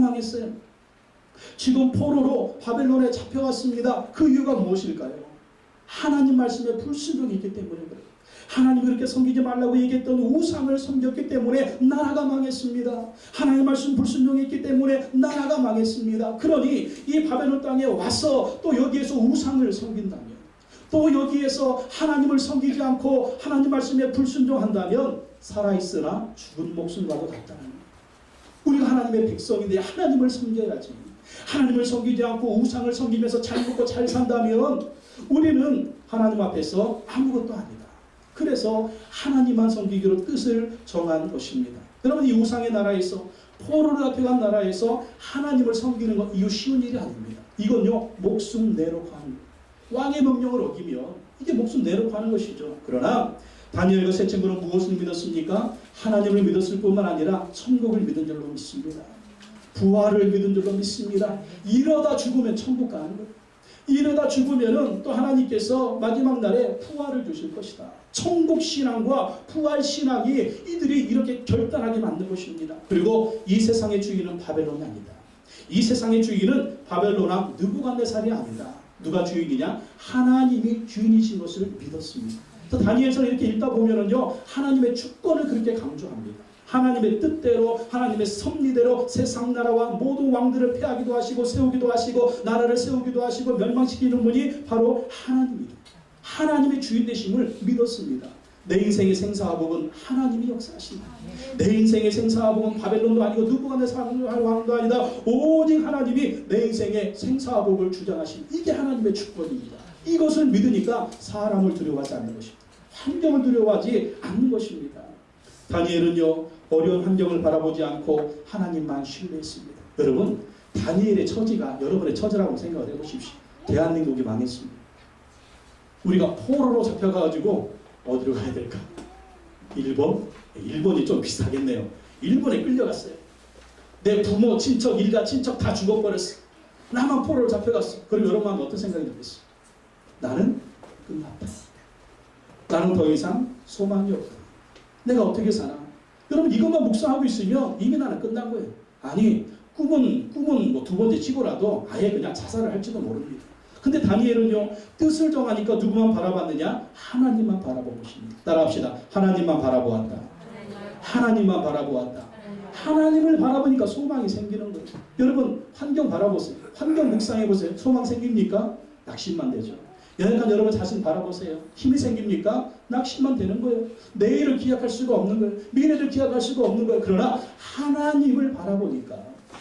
망했어요. 지금 포로로 바벨론에 잡혀갔습니다. 그 이유가 무엇일까요? 하나님 말씀에 불순종이 있기 때문에 그래요. 하나님이 그렇게 섬기지 말라고 얘기했던 우상을 섬겼기 때문에 나라가 망했습니다. 하나님 말씀 불순종했기 때문에 나라가 망했습니다. 그러니 이 바벨론 땅에 와서 또 여기에서 우상을 섬긴다면, 또 여기에서 하나님을 섬기지 않고 하나님 말씀에 불순종한다면 살아있으나 죽은 목숨과도 같다는 거예요. 우리가 하나님의 백성인데 하나님을 섬겨야지. 하나님을 섬기지 않고 우상을 섬기면서 잘 먹고 잘 산다면 우리는 하나님 앞에서 아무것도 아니다. 그래서 하나님만 섬기기로 뜻을 정한 것입니다. 여러분, 이 우상의 나라에서, 포로로 잡혀간 나라에서 하나님을 섬기는 건 이거 쉬운 일이 아닙니다. 이건요, 목숨 내놓고 하는 거예요. 왕의 명령을 어기면 이게 목숨 내놓고 하는 것이죠. 그러나 다니엘과 세 친구는 무엇을 믿었습니까? 하나님을 믿었을 뿐만 아니라 천국을 믿은 줄로 믿습니다. 부활을 믿은 줄로 믿습니다. 이러다 죽으면 천국 가는 거예요. 이러다 죽으면은 또 하나님께서 마지막 날에 부활을 주실 것이다. 천국 신앙과 부활 신앙이 이들이 이렇게 결단하게 만든 것입니다. 그리고 이 세상의 주인은 바벨론이 아니다. 이 세상의 주인은 바벨론 왕 느부갓네살이 아니다. 누가 주인이냐? 하나님이 주인이신 것을 믿었습니다. 다니엘서 이렇게 읽다 보면은요, 하나님의 주권을 그렇게 강조합니다. 하나님의 뜻대로, 하나님의 섭리대로 세상 나라와 모든 왕들을 패하기도 하시고 세우기도 하시고 나라를 세우기도 하시고 멸망시키는 분이 바로 하나님입니다. 하나님의 주인 되심을 믿었습니다. 내 인생의 생사화복은 하나님이 역사하신다. 내 인생의 생사화복은 바벨론도 아니고 느부갓네살 왕도 아니다. 오직 하나님이 내 인생의 생사화복을 주장하신, 이게 하나님의 주권입니다. 이것을 믿으니까 사람을 두려워하지 않는 것입니다. 환경을 두려워하지 않는 것입니다. 다니엘은요, 어려운 환경을 바라보지 않고 하나님만 신뢰했습니다. 여러분, 다니엘의 처지가 여러분의 처지라고 생각을 해보십시오. 대한민국이 망했습니다. 우리가 포로로 잡혀가지고 어디로 가야 될까? 일본? 일본이 좀 비슷하겠네요. 일본에 끌려갔어요. 내 부모, 친척, 일가, 친척 다 죽어버렸어. 나만 포로로 잡혀갔어. 그럼 여러분 어떤 생각이 들겠어요? 나는 끝났다. 나는 더 이상 소망이 없다. 내가 어떻게 사나? 여러분, 이것만 묵상하고 있으면 이미 나는 끝난 거예요. 아니, 꿈은 뭐 두 번째 치고라도 아예 그냥 자살을 할지도 모릅니다. 근데 다니엘은요, 뜻을 정하니까 누구만 바라봤느냐? 하나님만 바라본 것입니다. 따라합시다. 하나님만 바라보았다. 하나님만 바라보았다. 하나님을 바라보니까 소망이 생기는 거예요. 여러분, 환경 바라보세요. 환경 묵상해보세요. 소망 생깁니까? 낙심만 되죠. 여하간 여러분 자신 바라보세요. 힘이 생깁니까? 낙심만 되는 거예요. 내일을 기약할 수가 없는 거예요. 미래를 기약할 수가 없는 거예요. 그러나 하나님을 바라보니까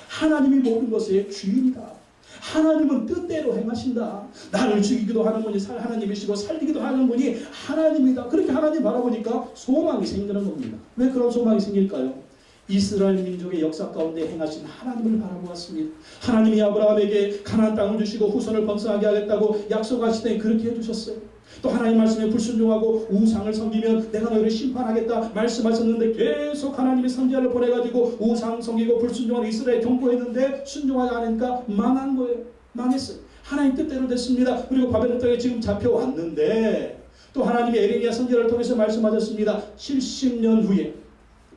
하나님이 모든 것의 주인이다. 하나님은 뜻대로 행하신다. 나를 죽이기도 하는 분이 하나님이시고 살리기도 하는 분이 하나님이다. 그렇게 하나님 바라보니까 소망이 생기는 겁니다. 왜 그런 소망이 생길까요? 이스라엘 민족의 역사 가운데 행하신 하나님을 바라보았습니다. 하나님이 아브라함에게 가나안 땅을 주시고 후손을 번성하게 하겠다고 약속하실 때 그렇게 해주셨어요. 또 하나님 말씀에 불순종하고 우상을 섬기면 내가 너희를 심판하겠다 말씀하셨는데 계속 하나님이 선지자를 보내가지고 우상 섬기고 불순종하는 이스라엘 경고했는데 순종하지 않으니까 망한 거예요. 망했어요. 하나님 뜻대로 됐습니다. 그리고 바벨론 땅에 지금 잡혀왔는데 또 하나님이 에레미야 선지자를 통해서 말씀하셨습니다. 70년 후에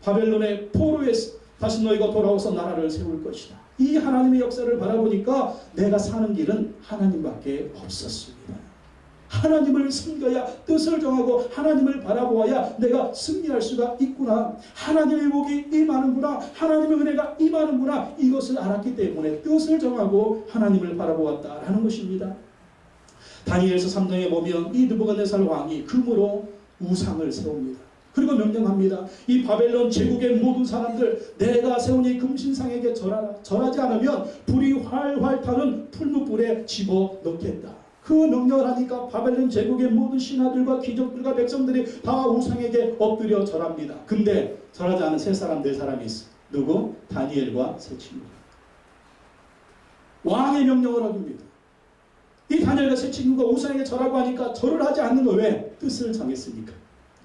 바벨론의 포로에서 다시 너희가 돌아와서 나라를 세울 것이다. 이 하나님의 역사를 바라보니까 내가 사는 길은 하나님밖에 없었습니다. 하나님을 섬겨야, 뜻을 정하고 하나님을 바라보아야 내가 승리할 수가 있구나. 하나님의 복이 임하는구나. 하나님의 은혜가 임하는구나. 이것을 알았기 때문에 뜻을 정하고 하나님을 바라보았다라는 것입니다. 다니엘서 3장에 보면 이 느부갓네살 왕이 금으로 우상을 세웁니다. 그리고 명령합니다. 이 바벨론 제국의 모든 사람들, 내가 세운 이 금신상에게 절하지 않으면 불이 활활 타는 풀무불에 집어넣겠다. 그 명령을 하니까 바벨론 제국의 모든 신하들과 귀족들과 백성들이 다 우상에게 엎드려 절합니다. 근데 절하지 않은 세 사람, 네 사람이 있어요. 누구? 다니엘과 세 친구. 왕의 명령을 어깁니다. 이 다니엘과 세 친구가 우상에게 절하고 하니까 절을 하지 않는 거 왜? 뜻을 정했으니까.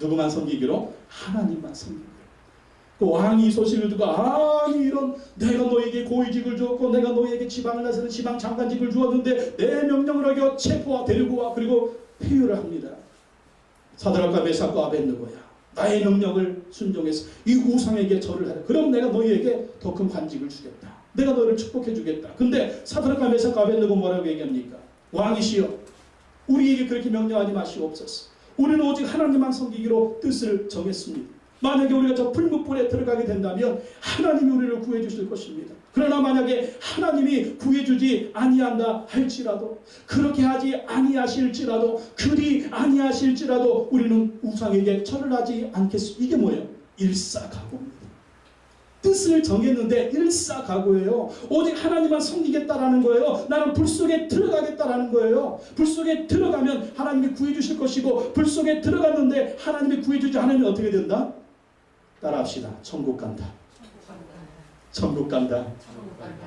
누구만 섬기기로? 하나님만 섬기기로. 그 왕이 이 소식을 듣고 아니 이런 내가 너에게 고위직을 주었고 내가 너에게 지방을 나서는 지방 장관직을 주었는데 내 명령을 어겨 체포와 데리고 와. 그리고 회유를 합니다. 사드락과 메삭과 아벳느고야, 나의 명령을 순종해서 이 우상에게 절을 하라. 그럼 내가 너희에게 더 큰 관직을 주겠다. 내가 너를 축복해 주겠다. 근데 사드락과 메삭과 아벳느고 뭐라고 얘기합니까? 왕이시여, 우리에게 그렇게 명령하지 마시옵소서. 우리는 오직 하나님만 섬기기로 뜻을 정했습니다. 만약에 우리가 저 풀무불에 들어가게 된다면 하나님이 우리를 구해 주실 것입니다. 그러나 만약에 하나님이 구해주지 아니한다 할지라도, 그렇게 하지 아니하실지라도, 그리 아니하실지라도 우리는 우상에게 절을 하지 않겠습니다. 이게 뭐예요? 일사각오입니다. 뜻을 정했는데 일사각오예요. 오직 하나님만 섬기겠다라는 거예요. 나는 불 속에 들어가겠다라는 거예요. 불 속에 들어가면 하나님이 구해주실 것이고, 불 속에 들어갔는데 하나님이 구해주지 않으면 어떻게 된다? 따라합시다. 천국 간다. 천국 간다.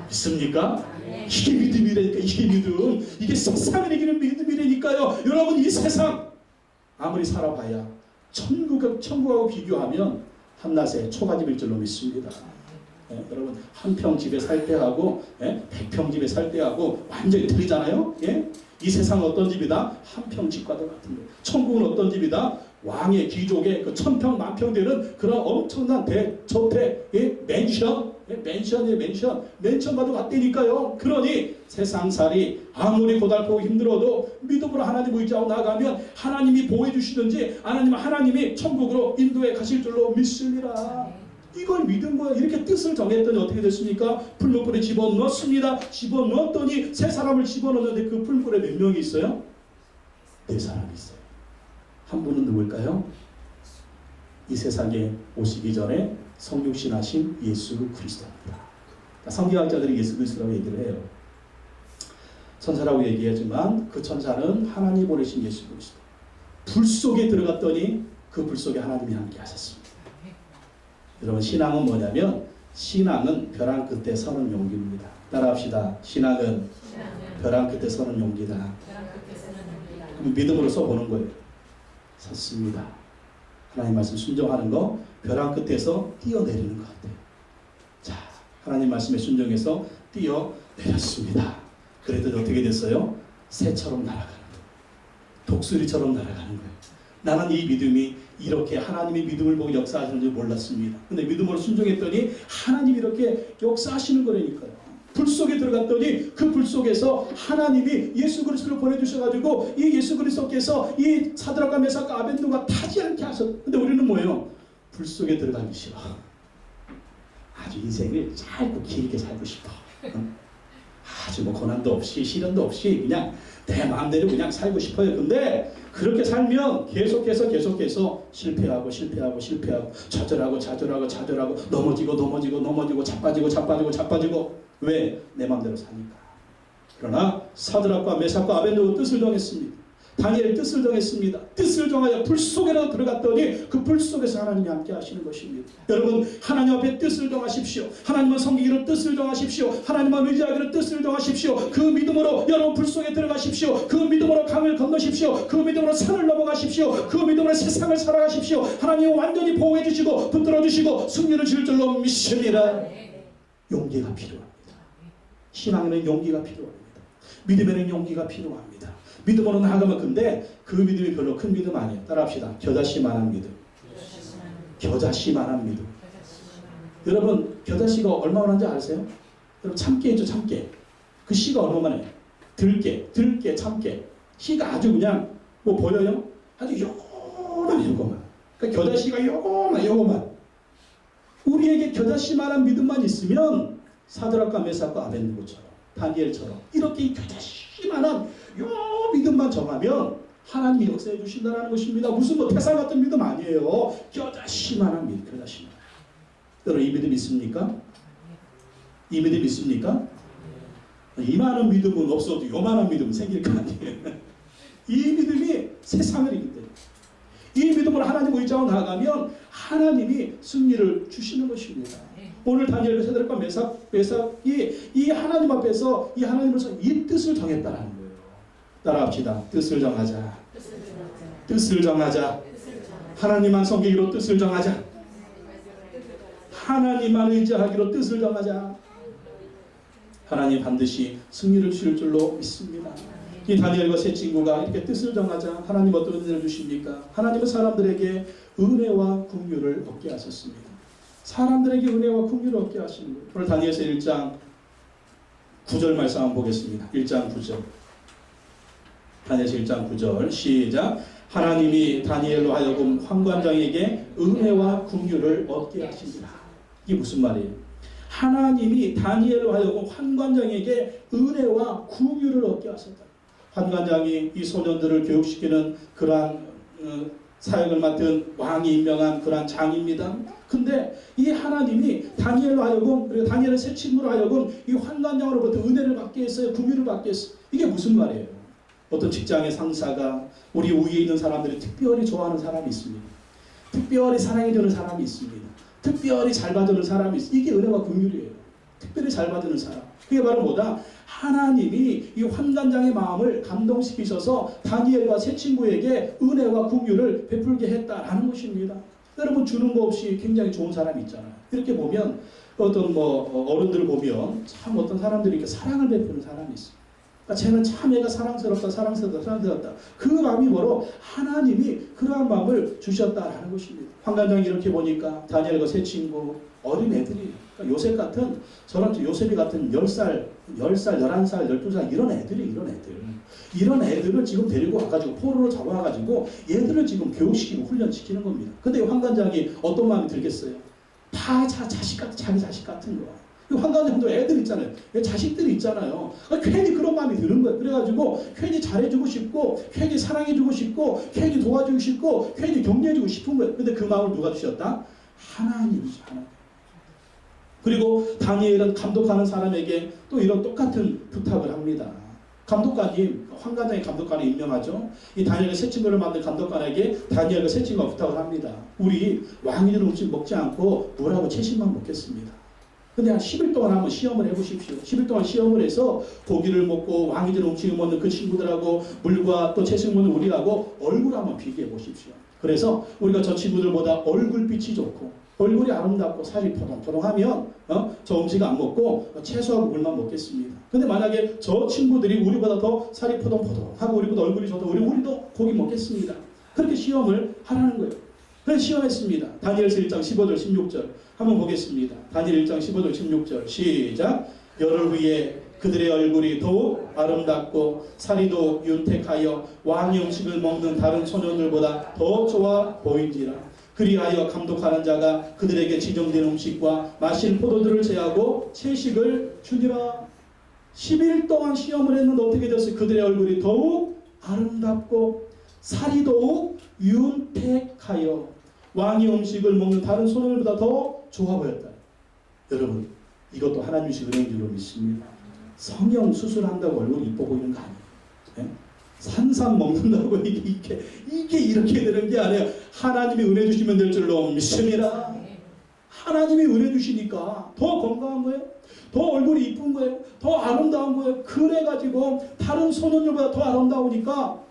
믿습니까? 이게 믿음이라니까. 이게 믿음. 이게 세상을 이기는 믿음이라니까요. 여러분, 이 세상 아무리 살아봐야 천국하고 비교하면 한낮에 초가집일 줄로 믿습니다. 여러분, 한 평 집에 살 때하고 100평 집에 살 때하고 완전히 틀리잖아요. 이 세상은 어떤 집이다? 한 평 집과도 같은 거예요. 천국은 어떤 집이다? 왕의 귀족의 그 1000평 만평 되는 그런 엄청난 대저택, 맨션과도 같다니까요. 그러니 세상살이 아무리 고달프고 힘들어도 믿음으로 하나님 의지하고 나가면 하나님이 보호해 주시든지 아니면 하나님이 천국으로 인도해 가실 줄로 믿습니다. 이걸 믿은 거예요. 이렇게 뜻을 정했더니 어떻게 됐습니까? 풀무불에 집어넣었습니다. 집어넣었더니 세 사람을 집어넣었는데 그 풀무불에 몇 명이 있어요? 4사람이 있어요. 한 분은 누굴까요? 이 세상에 오시기 전에 성육신하신 예수 그리스도입니다. 성경학자들이 예수 그리스도라고 얘기를 해요. 천사라고 얘기하지만 그 천사는 하나님 보내신 예수 그리스도. 불 속에 들어갔더니 그 불 속에 하나님이 함께 하셨습니다. 여러분, 신앙은 뭐냐면 신앙은 벼랑 끝에 서는 용기입니다. 따라합시다. 신앙은 벼랑 끝에 서는 용기다. 그럼 믿음으로 써보는 거예요. 섰습니다. 하나님 말씀 순종하는 거, 벼랑 끝에서 뛰어내리는 것 같아요. 자, 하나님 말씀에 순종해서 뛰어내렸습니다. 그랬더니 어떻게 됐어요? 새처럼 날아가는 거예요. 독수리처럼 날아가는 거예요. 나는 이 믿음이 이렇게 하나님의 믿음을 보고 역사하시는 줄 몰랐습니다. 근데 믿음으로 순종했더니 하나님이 이렇게 역사하시는 거라니까요. 불 속에 들어갔더니 그 불 속에서 하나님이 예수 그리스도를 보내주셔가지고 이 예수 그리스도께서 이 사드락과 메삭과 아벳느고가 타지 않게 하셨. 근데 우리는 뭐예요? 불 속에 들어가기 싫어. 아주 인생을 짧고 길게 살고 싶어. 아주 뭐 고난도 없이 시련도 없이 그냥 내 마음대로 그냥 살고 싶어요. 근데 그렇게 살면 계속해서 실패하고 좌절하고 넘어지고 자빠지고 왜? 내 마음대로 사니까. 그러나 사드락과 메삭과 아벳느고 뜻을 정했습니다. 다니엘 뜻을 정했습니다. 뜻을 정하여 불 속에라도 들어갔더니 그 불 속에서 하나님이 함께 하시는 것입니다. 여러분, 하나님 앞에 뜻을 정하십시오. 하나님만 섬기기로 뜻을 정하십시오. 하나님만 의지하기로 뜻을 정하십시오. 그 믿음으로 여러분 불 속에 들어가십시오. 그 믿음으로 강을 건너십시오. 그 믿음으로 산을 넘어가십시오. 그 믿음으로 세상을 살아가십시오. 하나님은 완전히 보호해 주시고 붙들어 주시고 승리를 줄 줄로 믿습니다. 용기가 필요합니다. 신앙에는 용기가 필요합니다. 믿음에는 용기가 필요합니다. 믿음으로 나아가면, 근데 그 믿음이 별로 큰 믿음 아니에요. 따라합시다. 겨자씨만한 믿음. 겨자씨만한 믿음. 여러분, 겨자씨가 얼마나 한지 아세요? 여러분, 참깨죠, 참깨. 그 씨가 얼마나 해요? 들깨, 참깨. 씨가 아주 그냥 뭐 보여요? 아주 요거만. 그러니까 겨자씨가 요거만. 우리에게 겨자씨만한 믿음만 있으면 사드락과 메삭과 아벳느고처럼, 다니엘처럼 이렇게 겨자씨만한 요 믿음만 정하면 하나님이 역사해 주신다는 것입니다. 무슨 뭐 태산 같은 믿음 아니에요. 겨자씨만한 믿음, 겨자씨만. 여러분, 이 믿음 있습니까? 이 믿음 있습니까? 이만한 믿음은 없어도 요만한 믿음은 생길 거 아니에요. 이 믿음이 세상을 이기 때문에. 이 믿음으로 하나님 의지하고 나아가면 하나님이 승리를 주시는 것입니다. 오늘 다니엘, 사드락과 메삭이 이 하나님 앞에서 이 하나님으로서 이 뜻을 정했다라는 거예요. 따라합시다. 뜻을 정하자. 뜻을 정하자. 하나님만 섬기기로 뜻을 정하자. 하나님만 의지하기로 뜻을 정하자. 하나님 반드시 승리를 주실 줄로 믿습니다. 이 다니엘과 세 친구가 이렇게 뜻을 정하자. 하나님 어떤 은혜를 주십니까? 하나님은 사람들에게 은혜와 긍휼을 얻게 하셨습니다. 사람들에게 은혜와 긍휼을 얻게 하시는 거예요. 오늘 다니엘서 1장 9절 말씀 한번 보겠습니다. 1장 9절. 다니엘서 1장 9절 시작. 하나님이 다니엘로 하여금 환관장에게 은혜와 긍휼을 얻게 하시니라. 이게 무슨 말이에요? 하나님이 다니엘로 하여금 환관장에게 은혜와 긍휼을 얻게 하셨다. 환관장이 이 소년들을 교육시키는 그러한 사역을 맡은 왕이 임명한 그러한 장입니다. 근데 이 하나님이 다니엘로 하여금, 그리고 다니엘의 세 친구로 하여금 이 환관장으로부터 은혜를 받게 했어요. 긍휼을 받게 했어요. 이게 무슨 말이에요? 어떤 직장의 상사가 우리 위에 있는 사람들이 특별히 좋아하는 사람이 있습니다. 특별히 사랑해주는 사람이 있습니다. 특별히 잘 봐주는 사람이 있습니다. 이게 은혜와 긍휼이에요. 특별히 잘 봐주는 사람. 그게 바로 뭐다? 하나님이 이 환관장의 마음을 감동시키셔서 다니엘과 세 친구에게 은혜와 긍휼을 베풀게 했다라는 것입니다. 여러분, 주는 거 없이 굉장히 좋은 사람이 있잖아요. 이렇게 보면 어떤 어른들을 보면 참 어떤 사람들이 이렇게 사랑을 베푸는 사람이 있어요. 그러니까 쟤는 참 애가 사랑스럽다. 그 마음이 뭐로? 하나님이 그러한 마음을 주셨다라는 것입니다. 환관장이 이렇게 보니까 다니엘과 세 친구 어린 애들이, 그러니까 요셉 같은, 저런 요셉이 같은 10살, 11살, 12살 이런 애들을 지금 데리고 와가지고 포로로 잡아와가지고 얘들을 지금 교육시키고 훈련시키는 겁니다. 근데 환관장이 어떤 마음이 들겠어요? 다 자기 자식 같은 거야. 환관장도 애들 있잖아요. 자식들이 있잖아요. 괜히 그런 마음이 드는 거예요. 그래가지고 괜히 잘해주고 싶고, 괜히 사랑해주고 싶고, 괜히 도와주고 싶고, 괜히 격려해주고 싶은 거예요. 근데 그 마음을 누가 주셨다? 하나님이죠. 하나님. 그리고 다니엘은 감독하는 사람에게 또 이런 똑같은 부탁을 합니다. 감독관님, 환관장의 감독관을 임명하죠. 이 다니엘과 세 친구를 만든 감독관에게 다니엘과 세 친구가 부탁을 합니다. 우리 왕이 주는 음식 먹지 않고 물하고 채식만 먹겠습니다. 근데 한 10일 동안 한번 시험을 해보십시오. 10일 동안 시험을 해서 고기를 먹고 왕이 주는 음식을 먹는 그 친구들하고 물과 또 채식 먹는 우리하고 얼굴 한번 비교해 보십시오. 그래서 우리가 저 친구들보다 얼굴빛이 좋고 얼굴이 아름답고 살이 포동포동하면 저 음식 안 먹고 채소하고 물만 먹겠습니다. 근데 만약에 저 친구들이 우리보다 더 살이 포동포동하고 우리보다 얼굴이 좋다, 우리도 고기 먹겠습니다. 그렇게 시험을 하라는 거예요. 그래서 시험했습니다. 다니엘서 1장 15절 16절 한번 보겠습니다. 다니엘 1장 15절 16절 시작. 열흘 후에 그들의 얼굴이 더욱 아름답고 살이 더욱 윤택하여 왕의 음식을 먹는 다른 소년들보다 더 좋아 보인지라. 그리하여 감독하는 자가 그들에게 지정된 음식과 마실 포도들을 제하고 채식을 주니라. 10일 동안 시험을 했는데 어떻게 됐어요? 그들의 얼굴이 더욱 아름답고 살이 더욱 윤택하여 왕의 음식을 먹는 다른 소년들보다 더 좋아 보였다. 여러분, 이것도 하나님 주신 은혜인 줄로 믿습니다. 성형 수술한다고 얼굴이 이뻐 보이는 거 아니에요. 네? 산삼 먹는다고 이게 이렇게 되는 게 아니에요. 하나님이 은혜 주시면 될 줄로 믿습니다. 하나님이 은혜 주시니까 더 건강한 거예요. 더 얼굴이 이쁜 거예요. 더 아름다운 거예요. 그래가지고 다른 소년들보다 더 아름다우니까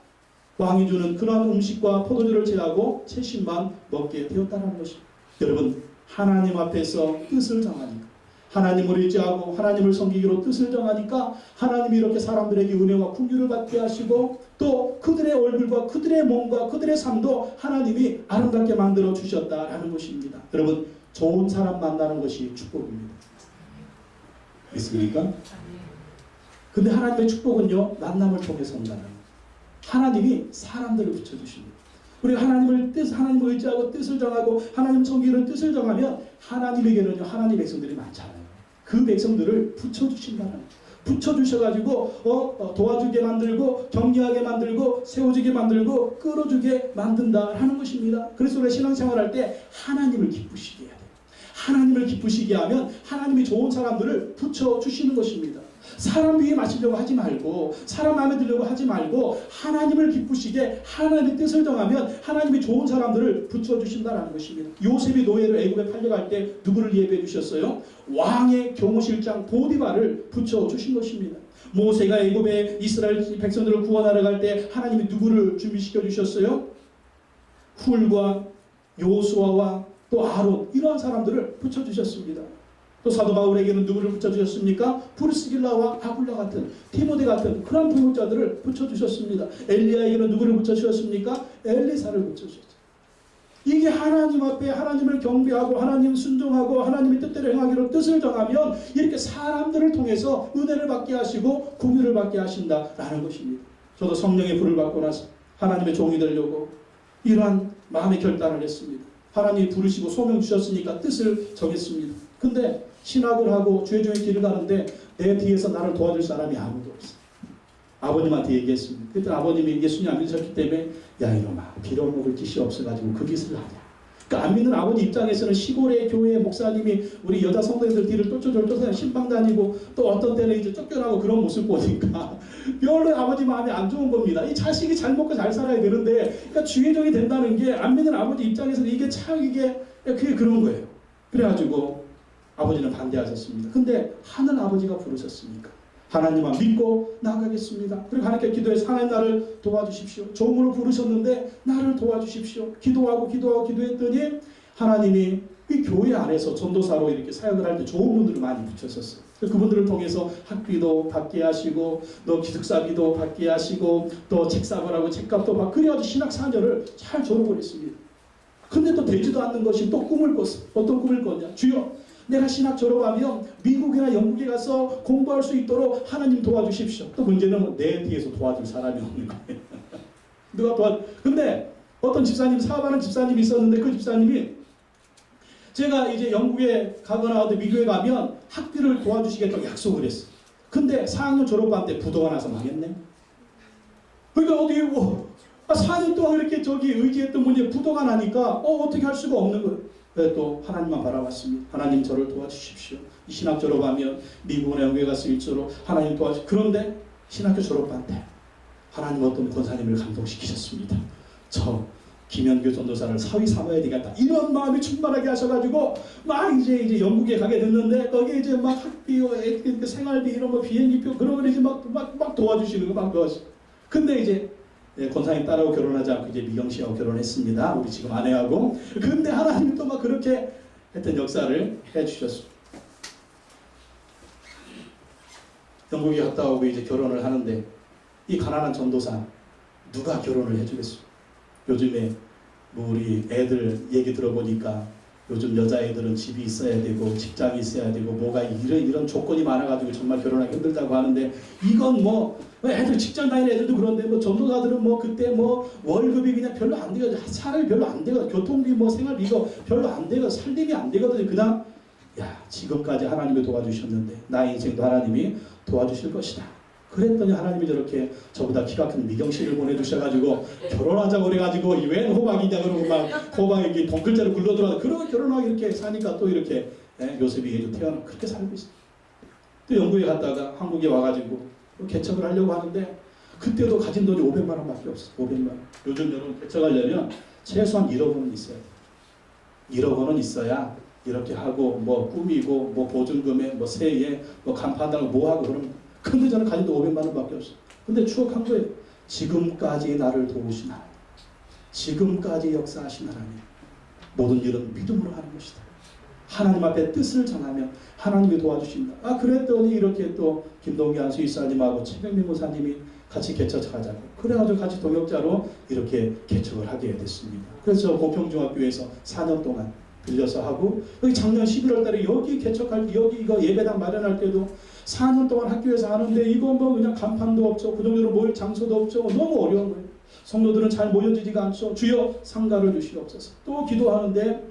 왕이 주는 그러한 음식과 포도주를 제하고 채식만 먹게 되었다는 것입니다. 여러분, 하나님 앞에서 뜻을 정하니까, 하나님을 의지하고 하나님을 섬기기로 뜻을 정하니까 하나님이 이렇게 사람들에게 은혜와 긍휼을 받게 하시고 또 그들의 얼굴과 그들의 몸과 그들의 삶도 하나님이 아름답게 만들어 주셨다라는 것입니다. 여러분, 좋은 사람 만나는 것이 축복입니다. 믿습니까? 근데 하나님의 축복은요, 만남을 통해서 온다는 거예요. 하나님이 사람들을 붙여주십니다. 우리가 하나님을 의지하고 뜻을 정하고 하나님을 섬기는 뜻을 정하면 하나님에게는요, 하나님 백성들이 많잖아요. 그 백성들을 붙여주신다는 거예요. 붙여주셔가지고 도와주게 만들고 격려하게 만들고 세워주게 만들고 끌어주게 만든다라는 것입니다. 그래서 우리가 신앙생활할 때 하나님을 기쁘시게 해야 돼요. 하나님을 기쁘시게 하면 하나님이 좋은 사람들을 붙여주시는 것입니다. 사람 위에 맞추려고 하지 말고 사람 마음에 들려고 하지 말고 하나님을 기쁘시게 하나님의 뜻을 정하면 하나님이 좋은 사람들을 붙여주신다는 것입니다. 요셉이 노예로 애굽에 팔려갈 때 누구를 예배해 주셨어요? 왕의 경호실장 보디발을 붙여주신 것입니다. 모세가 애굽에 이스라엘 백성들을 구원하러 갈 때 하나님이 누구를 준비시켜 주셨어요? 훌과 요수아와 또 아론, 이러한 사람들을 붙여주셨습니다. 또 사도 바울에게는 누구를 붙여주셨습니까? 브리스길라와 아굴라 같은, 디모데 같은 그런 부모자들을 붙여주셨습니다. 엘리야에게는 누구를 붙여주셨습니까? 엘리사를 붙여주셨죠. 이게 하나님 앞에 하나님을 경배하고 하나님 순종하고 하나님의 뜻대로 행하기로 뜻을 정하면 이렇게 사람들을 통해서 은혜를 받게 하시고 긍휼을 받게 하신다라는 것입니다. 저도 성령의 불을 받고 나서 하나님의 종이 되려고 이러한 마음의 결단을 했습니다. 하나님이 부르시고 소명 주셨으니까 뜻을 정했습니다. 근데 신학을 하고 주의 종의 길을 가는데 내 뒤에서 나를 도와줄 사람이 아무도 없어. 아버님한테 얘기했습니다. 그때 아버님이 예수님 안 믿으셨기 때문에 야 이놈아 빌어먹을 짓이 없어가지고 그 짓을 하냐. 그러니까 안 믿는 아버지 입장에서는 시골의 교회 목사님이 우리 여자 성도님들 뒤를 쫓아서 신방 다니고 또 어떤 때는 이제 쫓겨나고 그런 모습 보니까 별로 아버지 마음이 안 좋은 겁니다. 이 자식이 잘 먹고 잘 살아야 되는데 그러니까 주의 종이 된다는 게 안 믿는 아버지 입장에서는 이게 참 그게 그런 거예요. 그래가지고 아버지는 반대하셨습니다. 근데 하늘 아버지가 부르셨으니까 하나님만 믿고 나가겠습니다. 그리고 하나님께 기도해서 하나님 나를 도와주십시오. 종으로 부르셨는데 나를 도와주십시오. 기도하고 기도했더니 하나님이 이 교회 안에서 전도사로 이렇게 사역을 할 때 좋은 분들을 많이 붙였었어요. 그분들을 통해서 학비도 받게 하시고 또 기숙사비도 받게 하시고 또 책사을 하고 책값도 받고 그래가지고 신학 4년을 잘 졸업을 했습니다. 근데 또 되지도 않는 것이 또 꿈을 꿨어. 어떤 꿈을 꿨냐. 주여 내가 신학 졸업하면 미국이나 영국에 가서 공부할 수 있도록 하나님 도와주십시오. 또 문제는 내 뒤에서 도와줄 사람이 없는 거예요. 누가 근데 어떤 집사님, 사업하는 집사님이 있었는데 그 집사님이 제가 이제 영국에 가거나 미국에 가면 학비를 도와주시겠다고 약속을 했어. 근데 4학년 졸업한 때 부도가 나서 망했네. 그러니까 어디 4년 동안 이렇게 의지했던 분이 부도가 나니까 어떻게 할 수가 없는 거예요. 또 하나님만 바라봤습니다. 하나님 저를 도와주십시오. 이 신학 졸업하면 미국이나 영국에 가서 일조로 하나님 도와주십시오. 그런데 신학교 졸업한 때 하나님 어떤 권사님을 감동시키셨습니다. 저 김현규 전도사를 사위 삼아야 되겠다. 이런 마음이 충만하게 하셔가지고 막 이제 영국에 가게 됐는데 거기에 이제 막 학비, 생활비 이런 거 비행기표 그런 거 이제 막 도와주시는 거 막 도와주시고. 근데 이제 권사님 딸하고 결혼하지 않고 이제 미경 씨하고 결혼했습니다. 우리 지금 아내하고. 근데 하나님이 또 막 그렇게 했던 역사를 해주셨습니다. 영국에 갔다 오고 이제 결혼을 하는데 이 가난한 전도사 누가 결혼을 해주겠어요? 요즘에 우리 애들 얘기 들어보니까 요즘 여자애들은 집이 있어야 되고 직장이 있어야 되고 뭐가 이런 조건이 많아가지고 정말 결혼하기 힘들다고 하는데 이건 애들 직장 다니는 애들도 그런데 전도사들은 그때 월급이 그냥 별로 안 돼가지고 살을 별로 안 돼가지고 교통비 생활비 이거 별로 안 돼가지고 살림이 안 되거든요. 그냥 지금까지 하나님이 도와주셨는데 나의 인생도 하나님이 도와주실 것이다. 그랬더니 하나님이 저렇게 저보다 키가 큰 미경 씨를 보내주셔가지고 결혼하자고 그래가지고 웬 호박이냐 그러고 막 호박에 이렇게 동글자로 굴러들어가서 그러고 결혼하고 이렇게 사니까 또 이렇게 요셉이 예주 태어나 그렇게 살고 있어요. 또 영국에 갔다가 한국에 와가지고 개척을 하려고 하는데 그때도 가진 돈이 500만 원밖에 없어. 500만 원. 요즘 여러분 개척하려면 최소한 1억 원은 있어야 돼. 1억 원은 있어야 이렇게 하고 꾸미고 보증금에 세에 간판하고 하고 그러면. 근데 저는 가진 돈 500만 원밖에 없어. 근데 추억한 거예요. 지금까지 나를 도우신 하나님, 지금까지 역사하신 하나님, 모든 일은 믿음으로 하는 것이다. 하나님 앞에 뜻을 정하면 하나님이 도와주신다. 그랬더니 이렇게 또 김동기 수의사님하고 최경민 목사님이 같이 개척하자고 그래가지고 같이 동역자로 이렇게 개척을 하게 됐습니다. 그래서 고평중학교에서 4년 동안 빌려서 하고 여기 작년 11월 달에 여기 개척할 때 여기 이거 예배당 마련할 때도 4년 동안 학교에서 하는데 이거 그냥 간판도 없죠. 그 정도로 모일 장소도 없죠. 너무 어려운 거예요. 성도들은 잘 모여지지가 않죠. 주여 상가를 주시옵소서. 또 기도하는데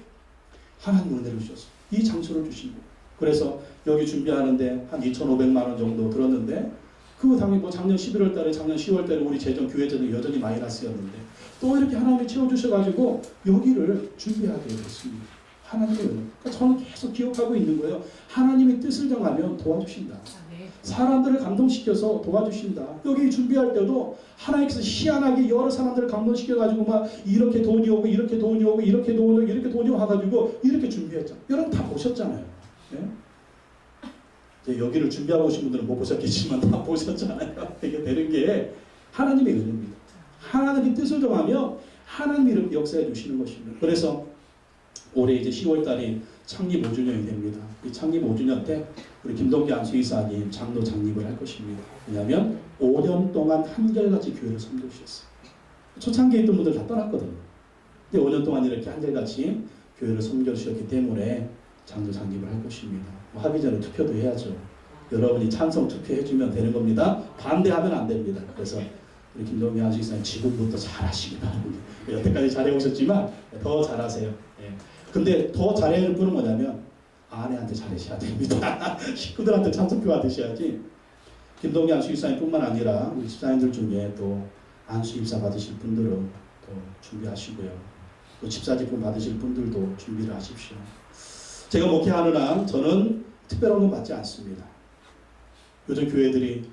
하나님 은혜를 주셨어요. 이 장소를 주신 거예요. 그래서 여기 준비하는데 한 2,500만 원 정도 들었는데 그 당연히 작년 11월 달에 작년 10월 달에 우리 교회 재정 여전히 마이너스였는데 또 이렇게 하나님이 채워주셔가지고 여기를 준비하게 됐습니다. 하나님의 은혜. 그러니까 저는 계속 기억하고 있는 거예요. 하나님이 뜻을 정하면 도와주신다. 사람들을 감동시켜서 도와주신다. 여기 준비할 때도 하나님께서 희한하게 여러 사람들을 감동시켜가지고 이렇게 돈이 오고 이렇게 돈이 오고 이렇게 돈이 오고 이렇게 돈이 와가지고 이렇게 준비했죠. 여러분 다 보셨잖아요. 네? 여기를 준비하고 오신 분들은 못 보셨겠지만 다 보셨잖아요. 이게 되는 게 하나님의 은혜입니다. 하나님의 뜻을 정하면 하나님이 이렇게 역사해 주시는 것입니다. 그래서 올해 이제 10월달이 창립 5주년이 됩니다. 이 창립 5주년 때 우리 김동기 안수이사님 장로 장립을 할 것입니다. 왜냐하면 5년 동안 한결같이 교회를 섬겨주셨어요. 초창기에 있던 분들 다 떠났거든요. 근데 5년 동안 이렇게 한결같이 교회를 섬겨주셨기 때문에 장로 장립을 할 것입니다. 하기 전에 투표도 해야죠. 여러분이 찬성 투표해주면 되는 겁니다. 반대하면 안 됩니다. 그래서 우리 김동현 안수기사님 지금부터 잘하시기 바랍니다. 여태까지 잘해오셨지만 더 잘하세요. 예. 근데 더 잘해야 할 분은 뭐냐면 아내한테 잘하셔야 됩니다. 식구들한테 찬성표 받으셔야지. 김동현 안수기사님뿐만 아니라 우리 집사님들 중에 또 안수입사 받으실 분들은 또 준비하시고요. 또 집사직분 받으실 분들도 준비를 하십시오. 제가 목회하는 한 저는 특별한 건 받지 않습니다. 요즘 교회들이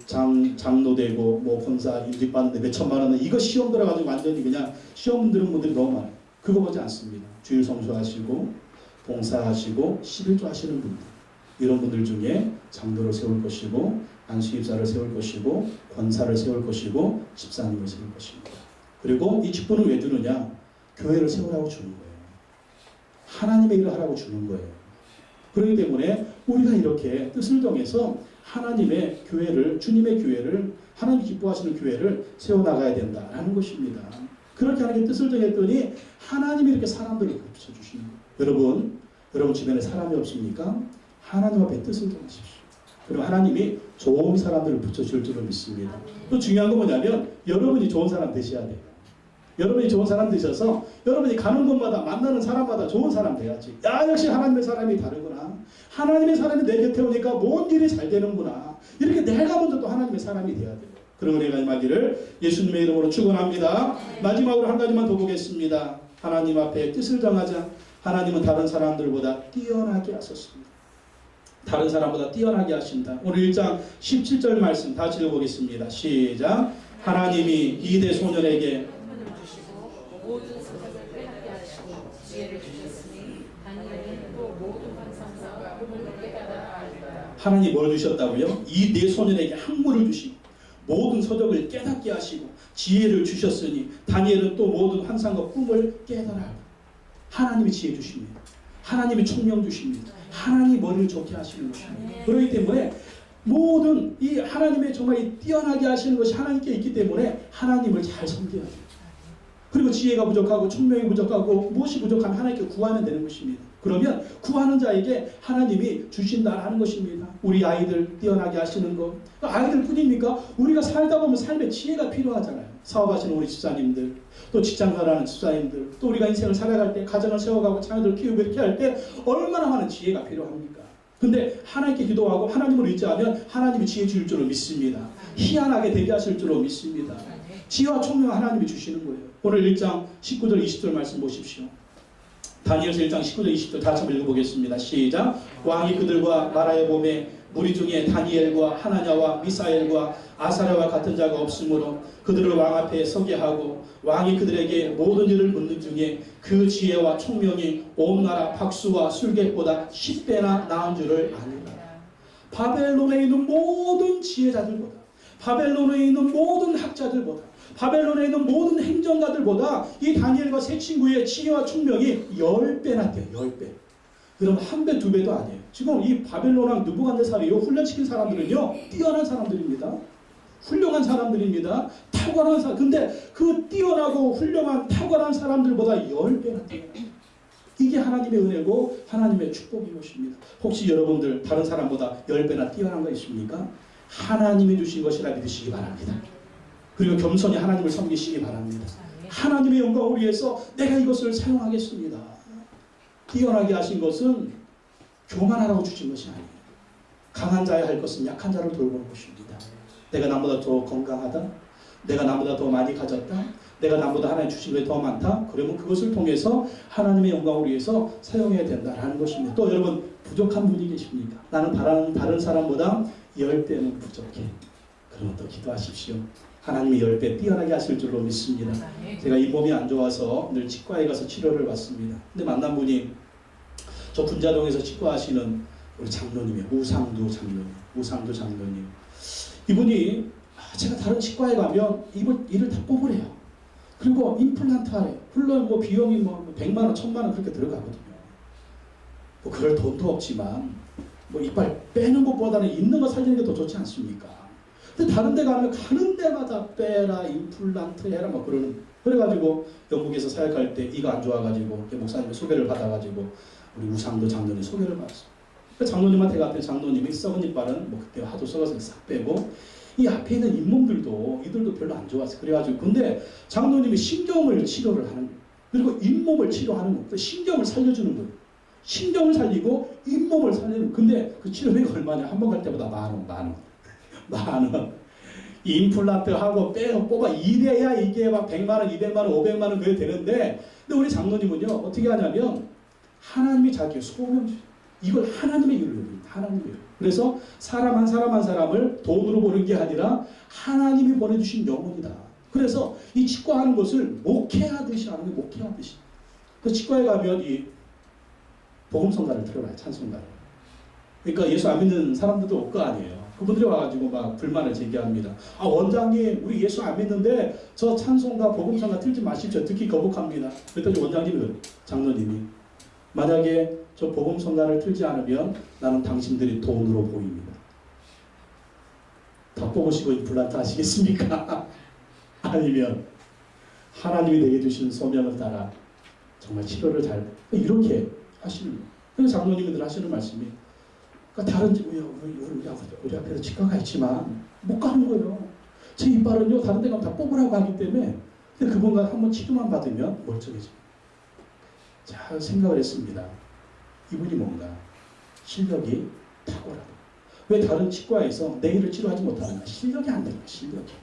장로되고 뭐 권사 임직 받는데 몇 천만 원 이거 시험 들어가지고 완전히 그냥 시험 들은 분들이 너무 많아요. 그거 보지 않습니다. 주일 성수하시고 봉사하시고 11조 하시는 분들, 이런 분들 중에 장로를 세울 것이고 안수입사를 세울 것이고 권사를 세울 것이고 집사님을 세울 것입니다. 그리고 이 직분을 왜 주느냐? 교회를 세우라고 주는 거예요. 하나님의 일을 하라고 주는 거예요. 그렇기 때문에 우리가 이렇게 뜻을 정해서 하나님의 교회를, 주님의 교회를, 하나님 기뻐하시는 교회를 세워나가야 된다라는 것입니다. 그렇게 하나님의 뜻을 정했더니 하나님이 이렇게 사람들을 붙여주시는 거예요. 여러분 주변에 사람이 없습니까? 하나님 앞에 뜻을 정하십시오. 그리고 하나님이 좋은 사람들을 붙여줄 줄을 믿습니다. 또 중요한 건 뭐냐면 여러분이 좋은 사람 되셔야 돼요. 여러분이 좋은 사람 되셔서 여러분이 가는 곳마다 만나는 사람마다 좋은 사람 돼야지. 야, 역시 하나님의 사람이 다르구나. 하나님의 사람이 내 곁에 오니까 모든 일이 잘 되는구나. 이렇게 내가 먼저 또 하나님의 사람이 돼야 돼요. 그런 은혜가 임하기를 예수님의 이름으로 축원합니다. 마지막으로 한 가지만 더 보겠습니다. 하나님 앞에 뜻을 정하자. 하나님은 다른 사람들보다 뛰어나게 하셨습니다. 다른 사람보다 뛰어나게 하신다. 오늘 1장 17절 말씀 다 읽어보겠습니다. 시작. 하나님이 이대 소년에게 모든 생각을 깨닫게 하시고 지혜를 주셨으니 다니엘은 또 모든 환상과 꿈을 깨달아 알리라. 하나님이 뭘 주셨다고요? 이 네 소년에게 학문을 주시고 모든 서적을 깨닫게 하시고 지혜를 주셨으니 다니엘은 또 모든 환상과 꿈을 깨달아 알리라. 하나님이 지혜 주십니다. 하나님이 총명 주십니다. 하나님이 머리를 좋게 하시는 것입니다. 그렇기 때문에 모든 이 하나님의 정말 이 뛰어나게 하시는 것이 하나님께 있기 때문에 하나님을 잘 섬겨야 돼요. 그리고 지혜가 부족하고 총명이 부족하고 무엇이 부족하면 하나님께 구하면 되는 것입니다. 그러면 구하는 자에게 하나님이 주신다라는 것입니다. 우리 아이들 뛰어나게 하시는 것. 아이들 뿐입니까? 우리가 살다 보면 삶에 지혜가 필요하잖아요. 사업하시는 우리 집사님들, 또 직장생활하는 집사님들, 또 우리가 인생을 살아갈 때 가정을 세워가고 자녀들 키우고 이렇게 할 때 얼마나 많은 지혜가 필요합니까? 근데 하나님께 기도하고 하나님을 의지하면 하나님이 지혜 줄 줄을 믿습니다. 희한하게 되게 하실 줄로 믿습니다. 지혜와 총명 하나님이 주시는 거예요. 오늘 1장 19절 20절 말씀 보십시오. 다니엘서 1장 19절 20절 다시 한번 읽어보겠습니다. 시작. 왕이 그들과 말하여 보매 무리 중에 다니엘과 하나냐와 미사엘과 아사랴와 같은 자가 없으므로 그들을 왕 앞에 서게 하고 왕이 그들에게 모든 일을 묻는 중에 그 지혜와 총명이 온 나라 박수와 술객보다 10배나 나은 줄을 아니라. 바벨론에 있는 모든 지혜자들보다, 바벨론에 있는 모든 학자들보다, 바벨론에 있는 모든 행정가들보다 이 다니엘과 세 친구의 지혜와 총명이 10배나 돼요. 10배. 그럼 한 배, 두 배도 아니에요. 지금 이 바벨론왕 느부갓네살이요 훈련시킨 사람들은요 뛰어난 사람들입니다. 훌륭한 사람들입니다. 탁월한 사람. 근데 그 뛰어나고 훌륭한 탁월한 사람들보다 10배나 돼요. 이게 하나님의 은혜고 하나님의 축복인 것입니다. 혹시 여러분들 다른 사람보다 10배나 뛰어난 거 있습니까? 하나님이 주신 것이라 믿으시기 바랍니다. 그리고 겸손히 하나님을 섬기시기 바랍니다. 하나님의 영광을 위해서 내가 이것을 사용하겠습니다. 뛰어나게 하신 것은 교만하라고 주신 것이 아니에요. 강한 자야 할 것은 약한 자를 돌보는 것입니다. 내가 남보다 더 건강하다, 내가 남보다 더 많이 가졌다, 내가 남보다 하나님 주신 게 더 많다, 그러면 그것을 통해서 하나님의 영광을 위해서 사용해야 된다라는 것입니다. 또 여러분 부족한 분이 계십니까? 나는 다른 사람보다 10배는 부족해. 그러면 또 기도하십시오. 하나님이 10배 뛰어나게 하실 줄로 믿습니다. 제가 이 몸이 안 좋아서 늘 치과에 가서 치료를 받습니다. 근데 만난 분이 저 군자동에서 치과하시는 우리 장로님이에요. 우상두 장로님. 이분이 제가 다른 치과에 가면 이를 다 뽑으래요. 그리고 임플란트 하래요. 물론 뭐 비용이 100만 원, 1000만 원 그렇게 들어가거든요. 뭐 그럴 돈도 없지만 뭐 이빨 빼는 것보다는 있는 거 살리는 게 더 좋지 않습니까? 근데 다른 데 가면 가는 데마다 빼라, 임플란트 해라 막 그러는 그래가지고 영국에서 사역할 때 이가 안 좋아가지고 목사님의 소개를 받아가지고 우리 우상도 장로님 소개를 받았어. 그 장로님한테 갔더니 장로님이 썩은 이빨은 뭐 그때 하도 썩어서 싹 빼고 이 앞에 있는 잇몸들도 이들도 별로 안 좋았어. 그래가지고 근데 장로님이 신경을 치료를 하는 거예요. 그리고 잇몸을 치료하는 거예요. 신경을 살려주는 거예요. 신경을 살리고 잇몸을 살리는. 근데 그 치료비가 얼마냐? 한 번 갈 때보다 만 원. 임플란트 하고 빼서 뽑아 이래야 이게 막 100만 원, 200만 원, 500만 원 그래 되는데, 근데 우리 장로님은요 어떻게 하냐면 하나님이 자기 소명 주셔. 이걸 하나님의 일을 누립니다. 하나님의 일. 그래서 사람 한 사람을 돈으로 보는 게 아니라 하나님이 보내주신 영혼이다. 그래서 이 치과하는 것을 목회하듯이 하는 게 목회하듯이. 그 치과에 가면 이 복음성가를 들어봐요. 찬송가를. 그러니까 예수 안 믿는 사람들도 올 거 아니에요. 그분들이 와가지고 막 불만을 제기합니다. 아, 원장님, 우리 예수 안 믿는데 저 찬송가 복음성가 틀지 마십시오. 듣기 거북합니다. 그랬더니 원장님은, 장로님이, 만약에 저 복음성가를 틀지 않으면 나는 당신들이 돈으로 보입니다. 다 뽑으시고 임플란트 하시겠습니까? 아니면 하나님이 내게 주신 소명을 따라 정말 치료를 잘, 이렇게 하시는 거예요. 그래서 장로님들 하시는 말씀이, 그러니까 다른 집, 우리 앞에서 치과가 있지만 못 가는 거예요. 제 이빨은요 다른 데 가면 다 뽑으라고 하기 때문에. 근데 그분과 한번 치료만 받으면 멀쩡해집니다. 자, 생각을 했습니다. 이분이 뭔가 실력이 탁월하다. 왜 다른 치과에서 내 일을 치료하지 못하느냐? 실력이 안 되는 거야. 실력이.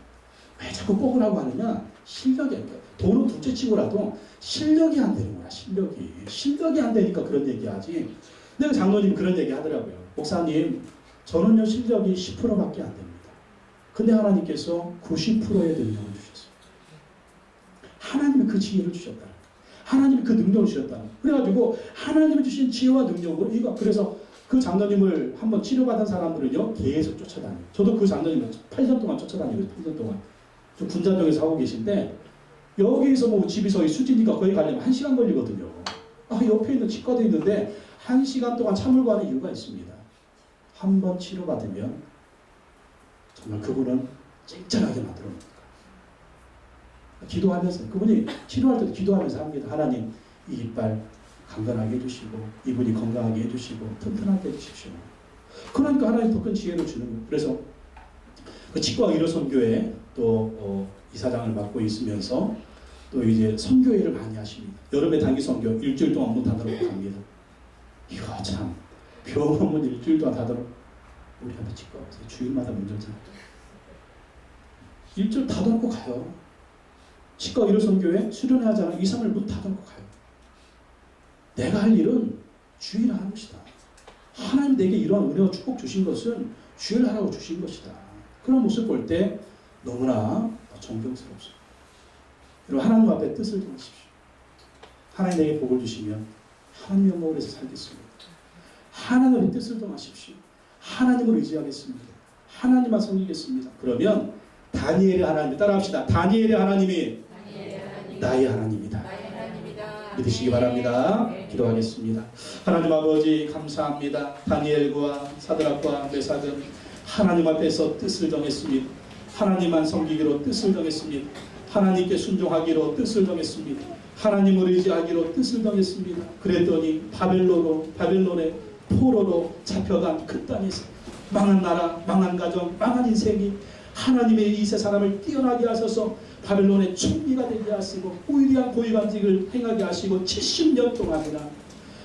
왜 자꾸 뽑으라고 하느냐? 실력이 안 돼. 돈은 둘째 치고라도 실력이 안 되는 거야. 실력이 안 되니까 그런 얘기하지. 근데 그 장로님 그런 얘기 하더라고요. 목사님, 저는요 실력이 10%밖에 안 됩니다. 근데 하나님께서 90%의 능력을 주셨어요. 하나님이 그 지혜를 주셨다. 하나님이 그 능력을 주셨다. 그래가지고 하나님이 주신 지혜와 능력으로 이거. 그래서 그 장로님을 한번 치료받은 사람들은요 계속 쫓아다녀요. 저도 그 장로님을 8년 동안 쫓아다니거든요. 8년 동안. 저 군자동에서 하고 계신데 여기서 뭐 집에서 수진이가 거기 가려면 1시간 걸리거든요. 아, 옆에 있는 치과도 있는데 1시간 동안 참을고 하는 이유가 있습니다. 한 번 치료받으면 정말 그분은 쨍쨍하게 만들어놓습니다. 기도하면서, 그분이 치료할 때도 기도하면서 합니다. 하나님, 이 이빨 강건하게 해주시고 이분이 건강하게 해주시고 튼튼하게 해주십시오. 그러니까 하나님 더 큰 지혜를 주는 거예요. 그래서 그 치과 의료선교회 또 이사장을 맡고 있으면서 또 이제 선교회를 많이 하십니다. 여름에 단기 선교 일주일 동안 문 닫아놓고 갑니다. 이거 참 병원문 일주일 동안 닫아놓고, 우리 앞에 치과 와서 주일마다 문 열잖아요. 일주일 닫아놓고 가요. 치과 의료선교회 수련회하잖아. 2, 3일 문 닫아놓고 가요. 내가 할 일은 주일 하는 것이다. 하나님 내게 이러한 은혜와 축복 주신 것은 주일 하라고 주신 것이다. 그런 모습 볼 때 너무나 존경스럽습니다. 여러분, 하나님 앞에 뜻을 정하십시오. 하나님 내게 복을 주시면 하나님의 영광을 위해서 살겠습니다. 하나님의 뜻을 정하십시오. 하나님을 의지하겠습니다. 하나님만 섬기겠습니다. 그러면 다니엘의 하나님, 따라합시다. 다니엘의 하나님이 나의 하나님이다. 믿으시기 바랍니다. 기도하겠습니다. 하나님 아버지 감사합니다. 다니엘과 사드락과 메삭은 하나님 앞에서 뜻을 정했습니다. 하나님만 섬기기로 뜻을 정했습니다. 하나님께 순종하기로 뜻을 정했습니다. 하나님을 의지하기로 뜻을 정했습니다. 그랬더니 바벨론의 포로로 잡혀간 그 땅에서 망한 나라, 망한 가정, 망한 인생이 하나님의 이 세 사람을 뛰어나게 하셔서 바벨론의 총리가 되게 하시고 우위대한 고위관직을 행하게 하시고 70년 동안이나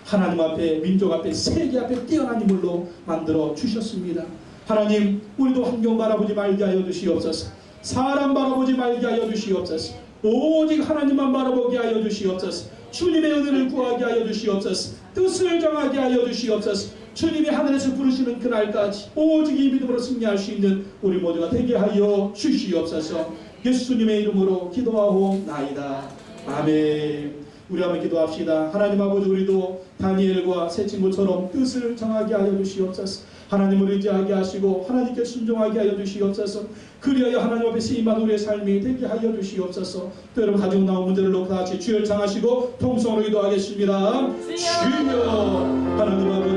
하나님 앞에, 민족 앞에, 세계 앞에 뛰어난 인물로 만들어 주셨습니다. 하나님, 우리도 환경 바라보지 말게 하여 주시옵소서. 사람 바라보지 말게 하여 주시옵소서. 오직 하나님만 바라보게 하여 주시옵소서. 주님의 은혜를 구하게 하여 주시옵소서. 뜻을 정하게 하여 주시옵소서. 주님이 하늘에서 부르시는 그날까지 오직 이 믿음으로 승리할 수 있는 우리 모두가 되게 하여 주시옵소서. 예수님의 이름으로 기도하옵나이다. 아멘. 우리 한번 기도합시다. 하나님 아버지, 우리도 다니엘과 새 친구처럼 뜻을 정하게 하여 주시옵소서. 하나님을 의지하게 하시고 하나님께 순종하게 하여 주시옵소서. 그리하여 하나님 앞에 쓰임받은 우리의 삶이 되게 하여 주시옵소서. 또 여러분 가지고 나온 문제를 놓고 다 같이 주여 청하시고 통성으로 기도하겠습니다. 주여. 하나님 아버지,